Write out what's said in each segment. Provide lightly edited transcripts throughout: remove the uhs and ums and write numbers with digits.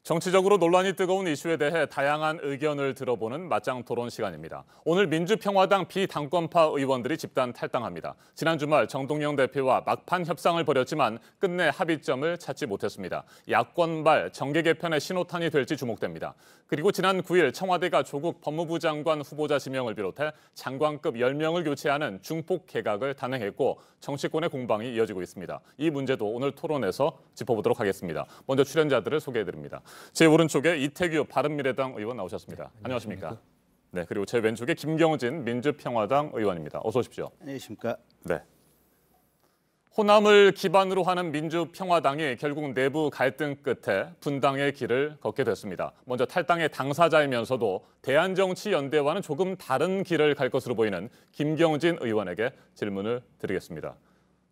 정치적으로 논란이 뜨거운 이슈에 대해 다양한 의견을 들어보는 맞짱 토론 시간입니다. 오늘 민주평화당 비당권파 의원들이 집단 탈당합니다. 지난 주말 정동영 대표와 막판 협상을 벌였지만 끝내 합의점을 찾지 못했습니다. 야권발 정계 개편의 신호탄이 될지 주목됩니다. 그리고 지난 9일 청와대가 조국 법무부 장관 후보자 지명을 비롯해 장관급 10명을 교체하는 중폭 개각을 단행했고 정치권의 공방이 이어지고 있습니다. 이 문제도 오늘 토론에서 짚어보도록 하겠습니다. 먼저 출연자들을 소개해드립니다. 제 오른쪽에 이태규 바른미래당 의원 나오셨습니다. 안녕하십니까? 네, 그리고 제 왼쪽에 김경진 민주평화당 의원입니다. 어서 오십시오. 안녕하십니까? 네. 호남을 기반으로 하는 민주평화당이 결국 내부 갈등 끝에 분당의 길을 걷게 됐습니다. 먼저 탈당의 당사자이면서도 대한정치연대와는 조금 다른 길을 갈 것으로 보이는 김경진 의원에게 질문을 드리겠습니다.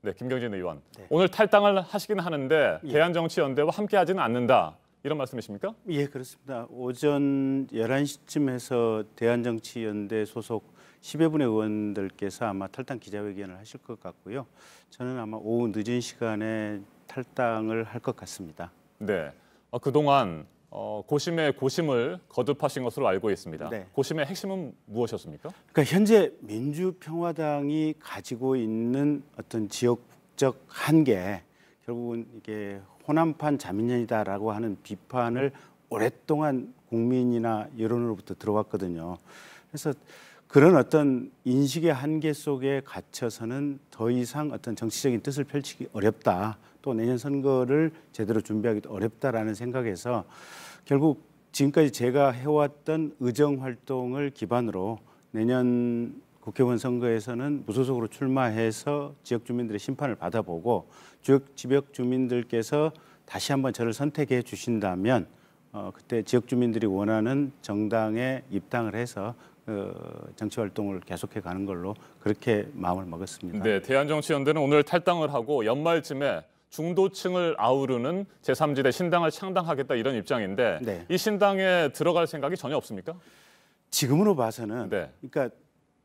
네, 김경진 의원. 네. 오늘 탈당을 하시긴 하는데 대한정치연대와 함께하지는 않는다. 이런 말씀이십니까? 예, 그렇습니다. 오전 11시쯤에서 대한정치연대 소속 10여 분의 의원들께서 아마 탈당 기자회견을 하실 것 같고요. 저는 아마 오후 늦은 시간에 탈당을 할 것 같습니다. 네, 그동안 고심의 고심을 거듭하신 것으로 알고 있습니다. 네. 고심의 핵심은 무엇이었습니까? 그러니까 현재 민주평화당이 가지고 있는 어떤 지역적 한계, 결국은 이게 호남판 자민련이다라고 하는 비판을 오랫동안 국민이나 여론으로부터 들어왔거든요. 그래서 그런 어떤 인식의 한계 속에 갇혀서는 더 이상 어떤 정치적인 뜻을 펼치기 어렵다. 또 내년 선거를 제대로 준비하기도 어렵다라는 생각에서 결국 지금까지 제가 해왔던 의정 활동을 기반으로 내년 국회의원 선거에서는 무소속으로 출마해서 지역 주민들의 심판을 받아보고 지역 주민들께서 다시 한번 저를 선택해 주신다면 그때 지역 주민들이 원하는 정당에 입당을 해서 정치 활동을 계속해 가는 걸로 그렇게 마음을 먹었습니다. 네, 대한정치연대는 오늘 탈당을 하고 연말쯤에 중도층을 아우르는 제3지대 신당을 창당하겠다 이런 입장인데 네. 이 신당에 들어갈 생각이 전혀 없습니까? 지금으로 봐서는 네. 그러니까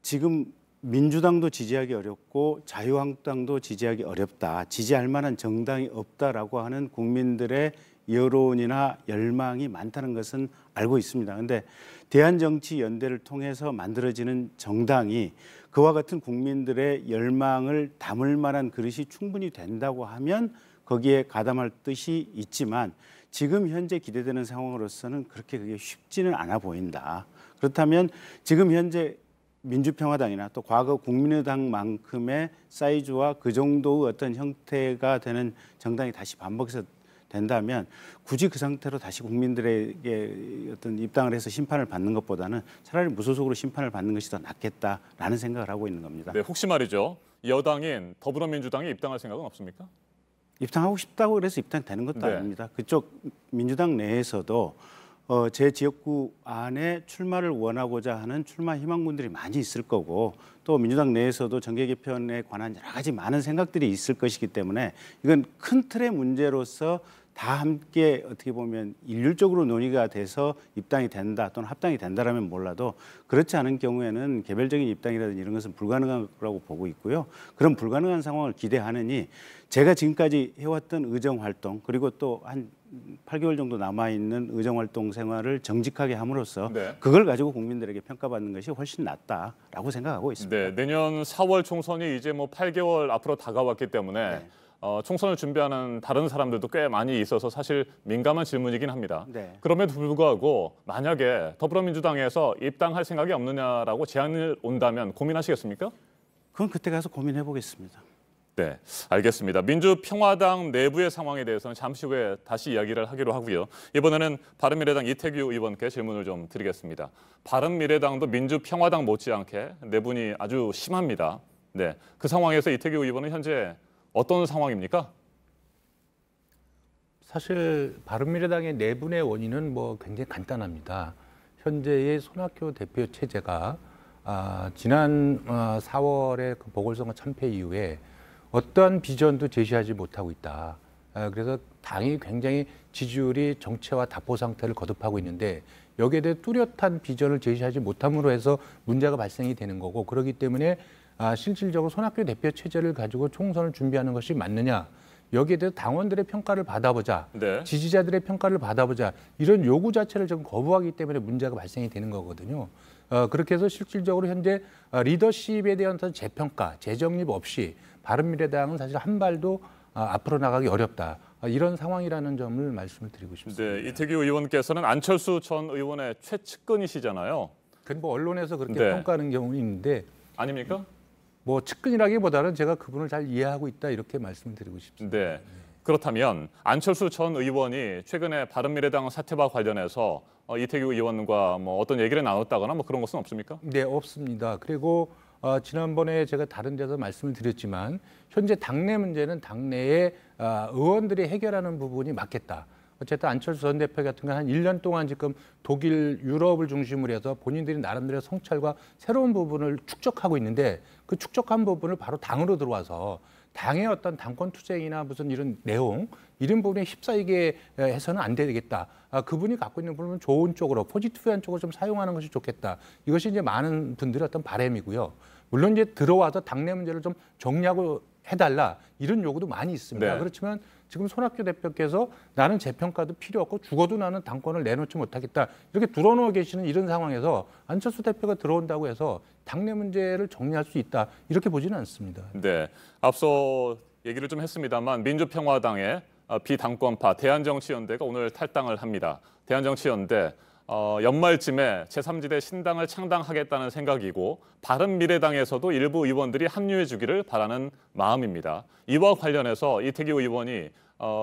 지금 민주당도 지지하기 어렵고 자유한국당도 지지하기 어렵다. 지지할 만한 정당이 없다라고 하는 국민들의 여론이나 열망이 많다는 것은 알고 있습니다. 그런데 대한정치연대를 통해서 만들어지는 정당이 그와 같은 국민들의 열망을 담을 만한 그릇이 충분히 된다고 하면 거기에 가담할 뜻이 있지만 지금 현재 기대되는 상황으로서는 그렇게 그게 쉽지는 않아 보인다. 그렇다면 지금 현재 민주평화당이나 또 과거 국민의당만큼의 사이즈와 그 정도의 어떤 형태가 되는 정당이 다시 반복해서 된다면 굳이 그 상태로 다시 국민들에게 어떤 입당을 해서 심판을 받는 것보다는 차라리 무소속으로 심판을 받는 것이 더 낫겠다라는 생각을 하고 있는 겁니다. 네, 혹시 말이죠. 여당인 더불어민주당에 입당할 생각은 없습니까? 입당하고 싶다고 그래서 입당되는 것도 네. 아닙니다. 그쪽 민주당 내에서도 제 지역구 안에 출마를 원하고자 하는 출마 희망군들이 많이 있을 거고 또 민주당 내에서도 정계 개편에 관한 여러 가지 많은 생각들이 있을 것이기 때문에 이건 큰 틀의 문제로서 다 함께 어떻게 보면 일률적으로 논의가 돼서 입당이 된다 또는 합당이 된다라면 몰라도 그렇지 않은 경우에는 개별적인 입당이라든지 이런 것은 불가능한 거라고 보고 있고요. 그런 불가능한 상황을 기대하느니 제가 지금까지 해왔던 의정활동 그리고 또 한 8개월 정도 남아있는 의정활동 생활을 정직하게 함으로써 네. 그걸 가지고 국민들에게 평가받는 것이 훨씬 낫다라고 생각하고 있습니다. 네, 내년 4월 총선이 이제 8개월 앞으로 다가왔기 때문에 네. 총선을 준비하는 다른 사람들도 꽤 많이 있어서 사실 민감한 질문이긴 합니다. 네. 그럼에도 불구하고 만약에 더불어민주당에서 입당할 생각이 없느냐라고 제안을 온다면 고민하시겠습니까? 그건 그때 가서 고민해 보겠습니다. 네, 알겠습니다. 민주평화당 내부의 상황에 대해서는 잠시 후에 다시 이야기를 하기로 하고요. 이번에는 바른미래당 이태규 의원께 질문을 좀 드리겠습니다. 바른미래당도 민주평화당 못지않게 내분이 아주 심합니다. 네, 그 상황에서 이태규 의원은 현재 어떤 상황입니까? 사실 바른미래당의 내분의 원인은 굉장히 간단합니다. 현재의 손학규 대표 체제가 지난 4월의 그 보궐선거 참패 이후에 어떠한 비전도 제시하지 못하고 있다. 그래서 당이 굉장히 지지율이 정체와 답보 상태를 거듭하고 있는데 여기에 대해 뚜렷한 비전을 제시하지 못함으로 해서 문제가 발생이 되는 거고 그렇기 때문에 실질적으로 손학규 대표 체제를 가지고 총선을 준비하는 것이 맞느냐 여기에 대해서 당원들의 평가를 받아보자, 네. 지지자들의 평가를 받아보자 이런 요구 자체를 지금 거부하기 때문에 문제가 발생이 되는 거거든요. 그렇게 해서 실질적으로 현재 리더십에 대한 어떤 재평가, 재정립 없이 바른미래당은 사실 한 발도 앞으로 나가기 어렵다. 이런 상황이라는 점을 말씀을 드리고 싶습니다. 네, 이태규 의원께서는 안철수 전 의원의 최측근이시잖아요. 그건 뭐 언론에서 그렇게 네. 평가하는 경우는 있는데 아닙니까? 뭐 측근이라기보다는 제가 그분을 잘 이해하고 있다 이렇게 말씀을 드리고 싶습니다. 네. 그렇다면 안철수 전 의원이 최근에 바른미래당 사퇴와 관련해서 이태규 의원과 뭐 어떤 얘기를 나눴다거나 뭐 그런 것은 없습니까? 네, 없습니다. 그리고 지난번에 제가 다른 데서 말씀을 드렸지만 현재 당내 문제는 당내의 의원들이 해결하는 부분이 맞겠다. 어쨌든 안철수 전 대표 같은 경우는 한 1년 동안 지금 독일, 유럽을 중심으로 해서 본인들이 나름대로 성찰과 새로운 부분을 축적하고 있는데 그 축적한 부분을 바로 당으로 들어와서 당의 어떤 당권 투쟁이나 무슨 이런 내용 이런 부분에 휩싸이게 해서는 안 되겠다. 그분이 갖고 있는 부분은 좋은 쪽으로 포지티브한 쪽으로 좀 사용하는 것이 좋겠다. 이것이 이제 많은 분들의 어떤 바람이고요. 물론 이제 들어와서 당내 문제를 좀 정리하고 해달라 이런 요구도 많이 있습니다. 네. 그렇지만 지금 손학규 대표께서 나는 재평가도 필요 없고 죽어도 나는 당권을 내놓지 못하겠다 이렇게 들어놓아 계시는 이런 상황에서 안철수 대표가 들어온다고 해서 당내 문제를 정리할 수 있다 이렇게 보지는 않습니다. 네. 앞서 얘기를 좀 했습니다만 민주평화당의 비당권파 대한정치연대가 오늘 탈당을 합니다. 대한정치연대 연말쯤에 제3지대 신당을 창당하겠다는 생각이고 바른미래당에서도 일부 의원들이 합류해 주기를 바라는 마음입니다. 이와 관련해서 이태규 의원이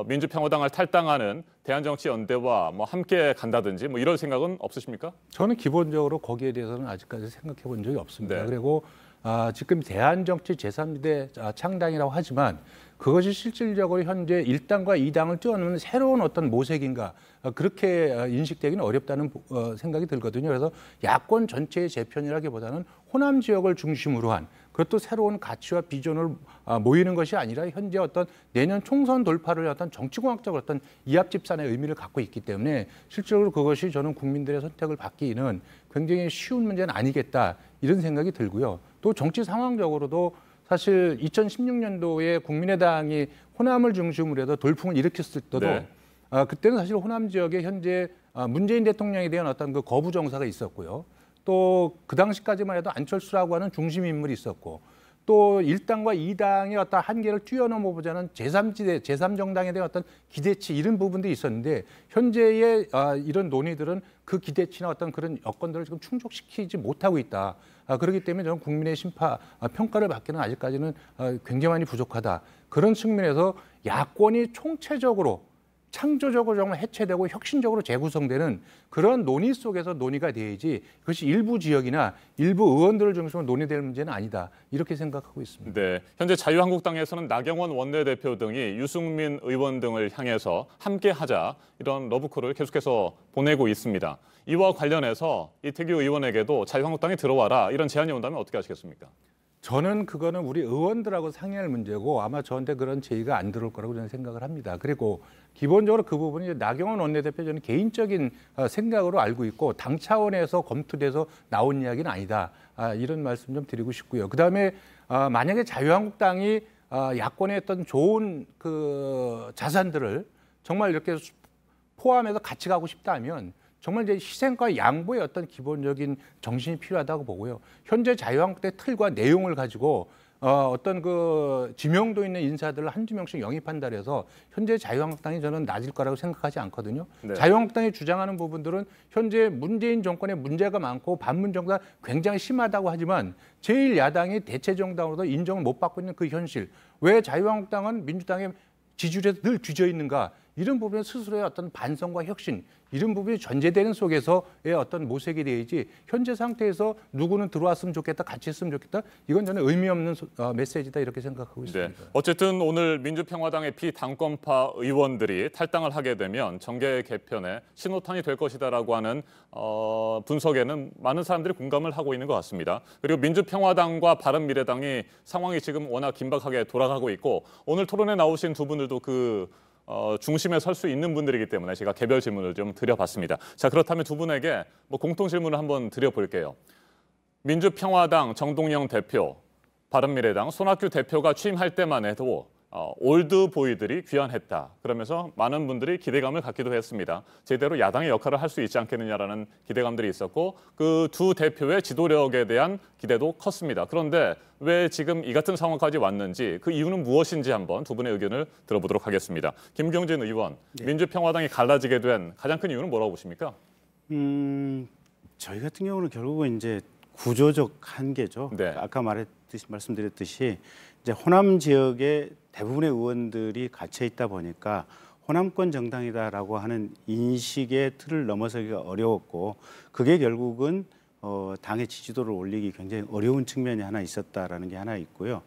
민주평화당을 탈당하는 대한정치연대와 뭐 함께 간다든지 뭐 이런 생각은 없으십니까? 저는 기본적으로 거기에 대해서는 아직까지 생각해 본 적이 없습니다. 네. 그리고 지금 대한정치 제3지대 창당이라고 하지만 그것이 실질적으로 현재 1당과 2당을 뛰어넘는 새로운 어떤 모색인가 그렇게 인식되기는 어렵다는 생각이 들거든요. 그래서 야권 전체의 재편이라기보다는 호남 지역을 중심으로 한 그것도 새로운 가치와 비전을 모이는 것이 아니라 현재 어떤 내년 총선 돌파를 어떤 정치공학적 어떤 이합집산의 의미를 갖고 있기 때문에 실질적으로 그것이 저는 국민들의 선택을 받기는 굉장히 쉬운 문제는 아니겠다 이런 생각이 들고요. 또 정치 상황적으로도 사실 2016년도에 국민의당이 호남을 중심으로 해서 돌풍을 일으켰을 때도 네. 그때는 사실 호남 지역에 현재 문재인 대통령에 대한 어떤 그 거부 정사가 있었고요. 또 그 당시까지만 해도 안철수라고 하는 중심 인물이 있었고 또 1당과 2당의 어떤 한계를 뛰어넘어 보자는 제3지대, 제3정당에 대한 어떤 기대치 이런 부분들이 있었는데 현재의 이런 논의들은 그 기대치나 어떤 그런 여건들을 지금 충족시키지 못하고 있다. 그렇기 때문에 저는 국민의 평가를 받기는 아직까지는 굉장히 많이 부족하다. 그런 측면에서 야권이 총체적으로 창조적으로 정말 해체되고 혁신적으로 재구성되는 그런 논의 속에서 논의가 돼야지 그것이 일부 지역이나 일부 의원들을 중심으로 논의될 문제는 아니다. 이렇게 생각하고 있습니다. 네, 현재 자유한국당에서는 나경원 원내대표 등이 유승민 의원 등을 향해서 함께하자 이런 러브콜을 계속해서 보내고 있습니다. 이와 관련해서 이태규 의원에게도 자유한국당에 들어와라 이런 제안이 온다면 어떻게 하시겠습니까? 저는 그거는 우리 의원들하고 상의할 문제고 아마 저한테 그런 제의가 안 들어올 거라고 저는 생각을 합니다. 그리고 기본적으로 그 부분이 나경원 원내대표 저는 개인적인 생각으로 알고 있고 당 차원에서 검토돼서 나온 이야기는 아니다. 이런 말씀 좀 드리고 싶고요. 그다음에 만약에 자유한국당이 야권의 어떤 좋은 그 자산들을 정말 이렇게 포함해서 같이 가고 싶다면 정말 이제 희생과 양보의 어떤 기본적인 정신이 필요하다고 보고요. 현재 자유한국당의 틀과 내용을 가지고 어떤 그 지명도 있는 인사들을 한두 명씩 영입한다 해서 현재 자유한국당이 저는 낮을 거라고 생각하지 않거든요. 네. 자유한국당이 주장하는 부분들은 현재 문재인 정권에 문제가 많고 반문 정부가 굉장히 심하다고 하지만 제1야당이 대체정당으로도 인정을 못 받고 있는 그 현실. 왜 자유한국당은 민주당의 지지율에서 늘 뒤져 있는가? 이런 부분에 스스로의 어떤 반성과 혁신 이런 부분이 전제되는 속에서의 어떤 모색이 돼야지 현재 상태에서 누구는 들어왔으면 좋겠다 같이 했으면 좋겠다 이건 저는 의미 없는 메시지다 이렇게 생각하고 있습니다. 네. 어쨌든 오늘 민주평화당의 비당권파 의원들이 탈당을 하게 되면 정계 개편에 신호탄이 될 것이다라고 하는 분석에는 많은 사람들이 공감을 하고 있는 것 같습니다. 그리고 민주평화당과 바른미래당이 상황이 지금 워낙 긴박하게 돌아가고 있고 오늘 토론에 나오신 두 분들도 그 중심에 설 수 있는 분들이기 때문에 제가 개별 질문을 좀 드려봤습니다. 자, 그렇다면 두 분에게 뭐 공통 질문을 한번 드려볼게요. 민주평화당 정동영 대표, 바른미래당 손학규 대표가 취임할 때만 해도 올드 보이들이 귀환했다. 그러면서 많은 분들이 기대감을 갖기도 했습니다. 제대로 야당의 역할을 할 수 있지 않겠느냐라는 기대감들이 있었고 그 두 대표의 지도력에 대한 기대도 컸습니다. 그런데 왜 지금 이 같은 상황까지 왔는지 그 이유는 무엇인지 한번 두 분의 의견을 들어보도록 하겠습니다. 김경진 의원, 네. 민주평화당이 갈라지게 된 가장 큰 이유는 뭐라고 보십니까? 저희 같은 경우는 결국은 이제 구조적 한계죠. 네. 아까 말씀드렸듯이 이제 호남 지역의 대부분의 의원들이 갇혀 있다 보니까 호남권 정당이다라고 하는 인식의 틀을 넘어서기가 어려웠고 그게 결국은 당의 지지도를 올리기 굉장히 어려운 측면이 하나 있었다라는 게 하나 있고요.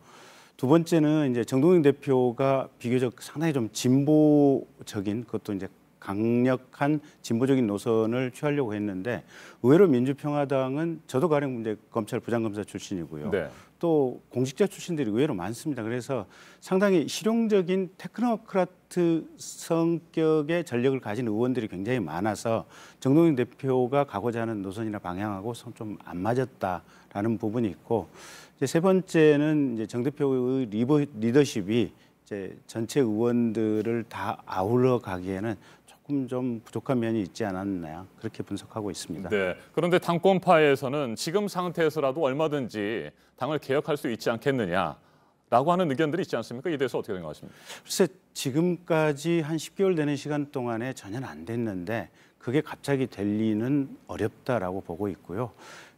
두 번째는 이제 정동영 대표가 비교적 상당히 좀 진보적인 그것도 이제 강력한 진보적인 노선을 취하려고 했는데 의외로 민주평화당은 저도 가령 이제 검찰 부장검사 출신이고요. 네. 또 공직자 출신들이 의외로 많습니다. 그래서 상당히 실용적인 테크노크라트 성격의 전력을 가진 의원들이 굉장히 많아서 정동영 대표가 가고자 하는 노선이나 방향하고 좀 안 맞았다라는 부분이 있고 이제 세 번째는 이제 정 대표의 리더십이 이제 전체 의원들을 다 아울러 가기에는 조금 좀 부족한 면이 있지 않았나 그렇게 분석하고 있습니다. 네. 그런데 당권파에서는 지금 상태에서라도 얼마든지 당을 개혁할 수 있지 않겠느냐라고 하는 의견들이 있지 않습니까? 이에 대해서 어떻게 생각하십니까? 글쎄 지금까지 한 10개월 되는 시간 동안에 전혀 안 됐는데 그게 갑자기 될 리는 어렵다라고 보고 있고요.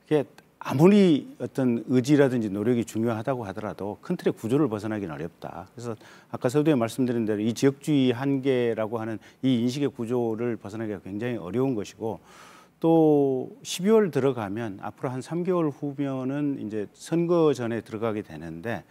이게 아무리 어떤 의지라든지 노력이 중요하다고 하더라도 큰 틀의 구조를 벗어나기는 어렵다. 그래서 아까 서두에 말씀드린 대로 이 지역주의 한계라고 하는 이 인식의 구조를 벗어나기가 굉장히 어려운 것이고 또 12월 들어가면 앞으로 한 3개월 후면은 이제 선거 전에 들어가게 되는데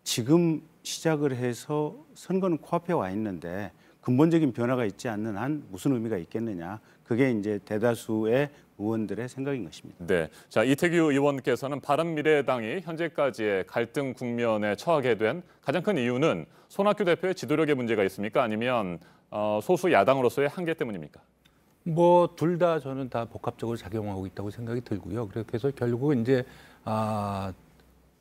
지금 시작을 해서 선거는 코앞에 와 있는데 근본적인 변화가 있지 않는 한 무슨 의미가 있겠느냐. 그게 이제 대다수의 의원들의 생각인 것입니다. 네, 자 이태규 의원께서는 바른미래당이 현재까지의 갈등 국면에 처하게 된 가장 큰 이유는 손학규 대표의 지도력의 문제가 있습니까? 아니면 소수 야당으로서의 한계 때문입니까? 뭐 둘 다 저는 다 복합적으로 작용하고 있다고 생각이 들고요. 그래서 결국은 이제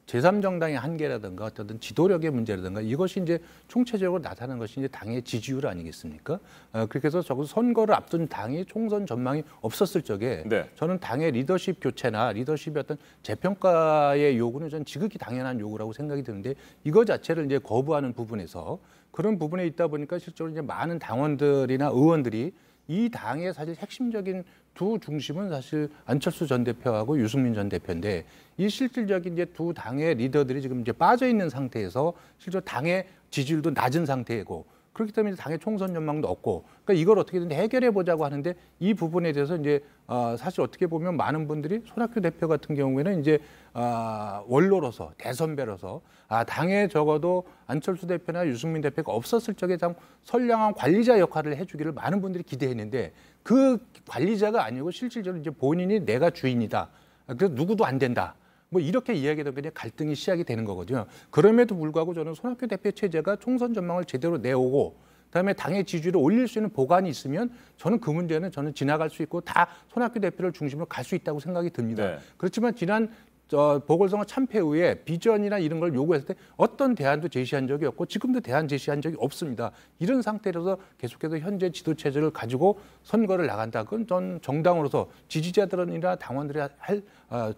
제3정당의 한계라든가 어떤 지도력의 문제라든가 이것이 이제 총체적으로 나타나는 것이 이제 당의 지지율 아니겠습니까? 그렇게 해서 적어도 선거를 앞둔 당이 총선 전망이 없었을 적에 네. 저는 당의 리더십 교체나 리더십의 어떤 재평가의 요구는 전 지극히 당연한 요구라고 생각이 드는데 이거 자체를 이제 거부하는 부분에서 그런 부분에 있다 보니까 실제로 이제 많은 당원들이나 의원들이 이 당의 사실 핵심적인 두 중심은 사실 안철수 전 대표하고 유승민 전 대표인데 이 실질적인 이제 두 당의 리더들이 지금 이제 빠져 있는 상태에서 실제로 당의 지지율도 낮은 상태이고 그렇기 때문에 당의 총선 전망도 없고 그러니까 이걸 어떻게든 해결해 보자고 하는데 이 부분에 대해서 이제 사실 어떻게 보면 많은 분들이 손학규 대표 같은 경우에는 이제 원로로서 대선배로서 당에 적어도 안철수 대표나 유승민 대표가 없었을 적에 참 선량한 관리자 역할을 해주기를 많은 분들이 기대했는데 그 관리자가 아니고 실질적으로 이제 본인이 내가 주인이다. 그래서 누구도 안 된다. 뭐 이렇게 이야기하다 보니 갈등이 시작이 되는 거거든요. 그럼에도 불구하고 저는 손학규 대표 체제가 총선 전망을 제대로 내오고 그다음에 당의 지지율을 올릴 수 있는 보관이 있으면 저는 그 문제는 저는 지나갈 수 있고 다 손학규 대표를 중심으로 갈 수 있다고 생각이 듭니다. 네. 그렇지만 지난 보궐선거 참패 후에 비전이나 이런 걸 요구했을 때 어떤 대안도 제시한 적이 없고 지금도 대안 제시한 적이 없습니다. 이런 상태로서 계속해서 현재 지도체제를 가지고 선거를 나간다. 그건 전 정당으로서 지지자들이나 당원들이 할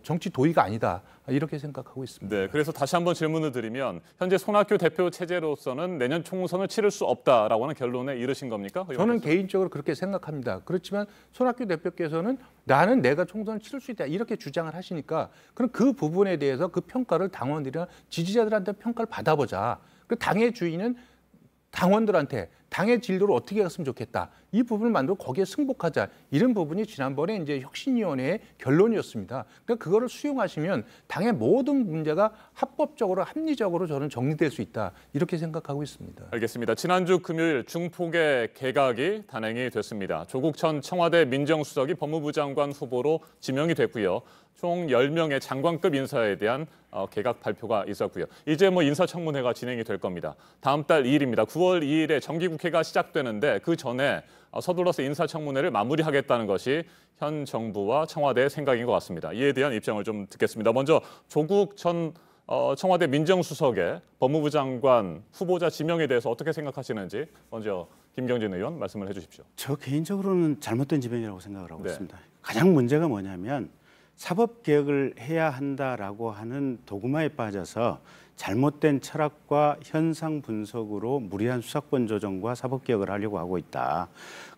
정치 도의가 아니다. 이렇게 생각하고 있습니다. 네, 그래서 다시 한번 질문을 드리면 현재 손학규 대표 체제로서는 내년 총선을 치를 수 없다라고 하는 결론에 이르신 겁니까? 저는 개인적으로 그렇게 생각합니다. 그렇지만 손학규 대표께서는 나는 내가 총선을 치를 수 있다 이렇게 주장을 하시니까 그럼 그 부분에 대해서 그 평가를 당원들이나 지지자들한테 평가를 받아보자. 그 당의 주인은 당원들한테 당의 진로를 어떻게 갔으면 좋겠다. 이 부분을 만들고 거기에 승복하자. 이런 부분이 지난번에 이제 혁신위원회의 결론이었습니다. 그러니까 그거를 수용하시면 당의 모든 문제가 합법적으로 합리적으로 저는 정리될 수 있다. 이렇게 생각하고 있습니다. 알겠습니다. 지난주 금요일 중폭의 개각이 단행이 됐습니다. 조국 전 청와대 민정수석이 법무부 장관 후보로 지명이 됐고요. 총 10명의 장관급 인사에 대한 개각 발표가 있었고요. 이제 뭐 인사청문회가 진행이 될 겁니다. 다음 달 2일입니다. 9월 2일에 정기국회가 시작되는데 그 전에 서둘러서 인사청문회를 마무리하겠다는 것이 현 정부와 청와대의 생각인 것 같습니다. 이에 대한 입장을 좀 듣겠습니다. 먼저 조국 전 청와대 민정수석의 법무부 장관 후보자 지명에 대해서 어떻게 생각하시는지 먼저 김경진 의원 말씀을 해주십시오. 저 개인적으로는 잘못된 지명이라고 생각을 하고 네. 있습니다. 가장 문제가 뭐냐면 사법개혁을 해야 한다라고 하는 도구마에 빠져서 잘못된 철학과 현상 분석으로 무리한 수사권 조정과 사법개혁을 하려고 하고 있다.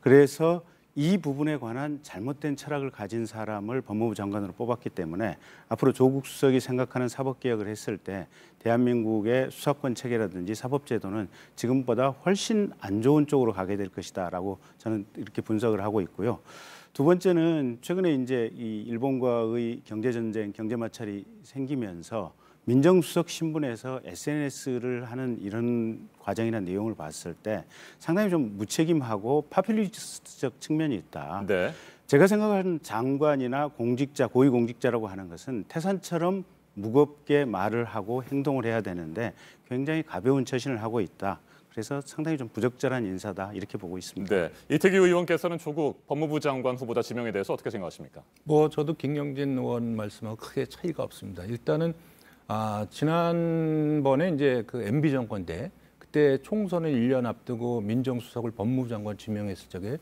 그래서 이 부분에 관한 잘못된 철학을 가진 사람을 법무부 장관으로 뽑았기 때문에 앞으로 조국 수석이 생각하는 사법개혁을 했을 때 대한민국의 수사권 체계라든지 사법제도는 지금보다 훨씬 안 좋은 쪽으로 가게 될 것이다라고 저는 이렇게 분석을 하고 있고요. 두 번째는 최근에 이제 이 일본과의 경제전쟁, 경제마찰이 생기면서 민정수석 신분에서 SNS를 하는 이런 과정이나 내용을 봤을 때 상당히 좀 무책임하고 파퓰리스트적 측면이 있다. 네. 제가 생각하는 장관이나 공직자, 고위공직자라고 하는 것은 태산처럼 무겁게 말을 하고 행동을 해야 되는데 굉장히 가벼운 처신을 하고 있다. 그래서 상당히 좀 부적절한 인사다 이렇게 보고 있습니다. 네. 이태규 의원께서는 조국 법무부 장관 후보자 지명에 대해서 어떻게 생각하십니까? 저도 김경진 의원 말씀하고 크게 차이가 없습니다. 일단은 지난번에 이제 그 MB 정권 때 그때 총선을 1년 앞두고 민정수석을 법무부 장관 지명했을 적에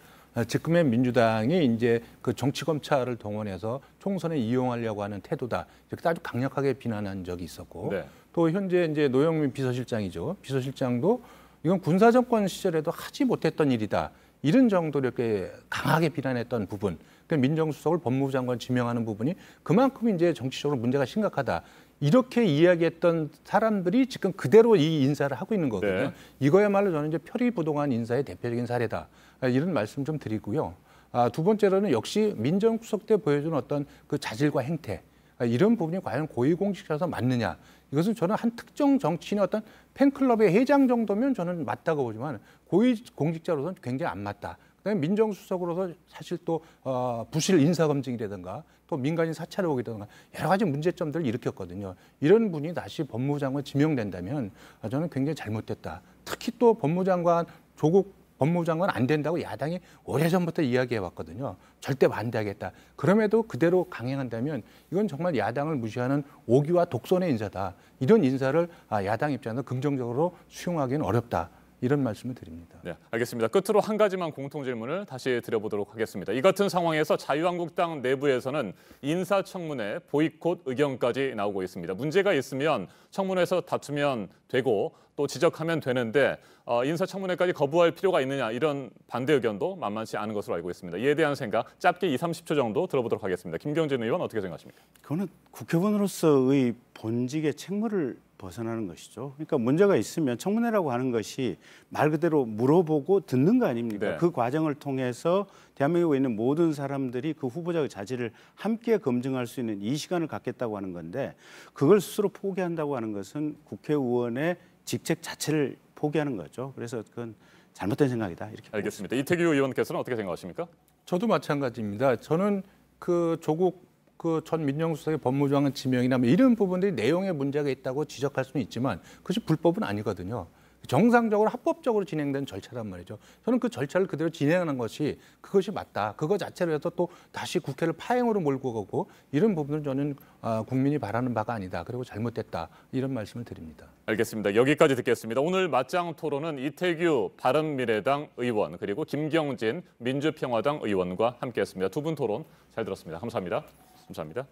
지금의 민주당이 이제 그 정치 검찰을 동원해서 총선에 이용하려고 하는 태도다 이렇게 아주 강력하게 비난한 적이 있었고 네. 또 현재 이제 노영민 비서실장이죠. 비서실장도 이건 군사 정권 시절에도 하지 못했던 일이다. 이런 정도로 이렇게 강하게 비난했던 부분. 그러니까 민정수석을 법무부 장관 지명하는 부분이 그만큼 이제 정치적으로 문제가 심각하다. 이렇게 이야기했던 사람들이 지금 그대로 이 인사를 하고 있는 거거든요. 네. 이거야말로 저는 이제 표리부동한 인사의 대표적인 사례다. 이런 말씀 좀 드리고요. 두 번째로는 역시 민정수석 때 보여준 어떤 그 자질과 행태. 이런 부분이 과연 고위공직자라서 맞느냐. 이것은 저는 한 특정 정치인의 어떤 팬클럽의 회장 정도면 저는 맞다고 보지만 고위공직자로서는 굉장히 안 맞다. 그다음에 민정수석으로서 사실 또 부실 인사검증이라든가 또 민간인 사찰을 오기라든가 여러 가지 문제점들을 일으켰거든요. 이런 분이 다시 법무부 장관 지명된다면 저는 굉장히 잘못됐다. 특히 또 조국 법무부 장관 안 된다고 야당이 오래전부터 이야기해 왔거든요. 절대 반대하겠다. 그럼에도 그대로 강행한다면 이건 정말 야당을 무시하는 오기와 독선의 인사다. 이런 인사를 야당 입장에서 긍정적으로 수용하기는 어렵다. 이런 말씀을 드립니다. 네, 알겠습니다. 끝으로 한 가지만 공통 질문을 다시 드려보도록 하겠습니다. 이 같은 상황에서 자유한국당 내부에서는 인사청문회 보이콧 의견까지 나오고 있습니다. 문제가 있으면 청문회에서 다투면 되고 또 지적하면 되는데 인사청문회까지 거부할 필요가 있느냐 이런 반대 의견도 만만치 않은 것으로 알고 있습니다. 이에 대한 생각 짧게 2~30초 정도 들어보도록 하겠습니다. 김경진 의원 어떻게 생각하십니까? 그거는 국회의원으로서의 본직의 책무를 벗어나는 것이죠. 그러니까 문제가 있으면 청문회라고 하는 것이 말 그대로 물어보고 듣는 거 아닙니까? 네. 그 과정을 통해서 대한민국에 있는 모든 사람들이 그 후보자의 자질을 함께 검증할 수 있는 이 시간을 갖겠다고 하는 건데 그걸 스스로 포기한다고 하는 것은 국회의원의 직책 자체를 포기하는 거죠. 그래서 그건 잘못된 생각이다. 이렇게 알겠습니다. 이태규 의원께서는 어떻게 생각하십니까? 저도 마찬가지입니다. 저는 그 조국 전 민정수석의 법무부 장관 지명이나 이런 부분들이 내용에 문제가 있다고 지적할 수는 있지만 그것이 불법은 아니거든요. 정상적으로 합법적으로 진행된 절차란 말이죠. 저는 그 절차를 그대로 진행하는 것이 그것이 맞다. 그거 자체로 해서 또 다시 국회를 파행으로 몰고 가고 이런 부분은 저는 국민이 바라는 바가 아니다. 그리고 잘못됐다. 이런 말씀을 드립니다. 알겠습니다. 여기까지 듣겠습니다. 오늘 맞짱 토론은 이태규 바른미래당 의원 그리고 김경진 민주평화당 의원과 함께했습니다. 두 분 토론 잘 들었습니다. 감사합니다. 감사합니다.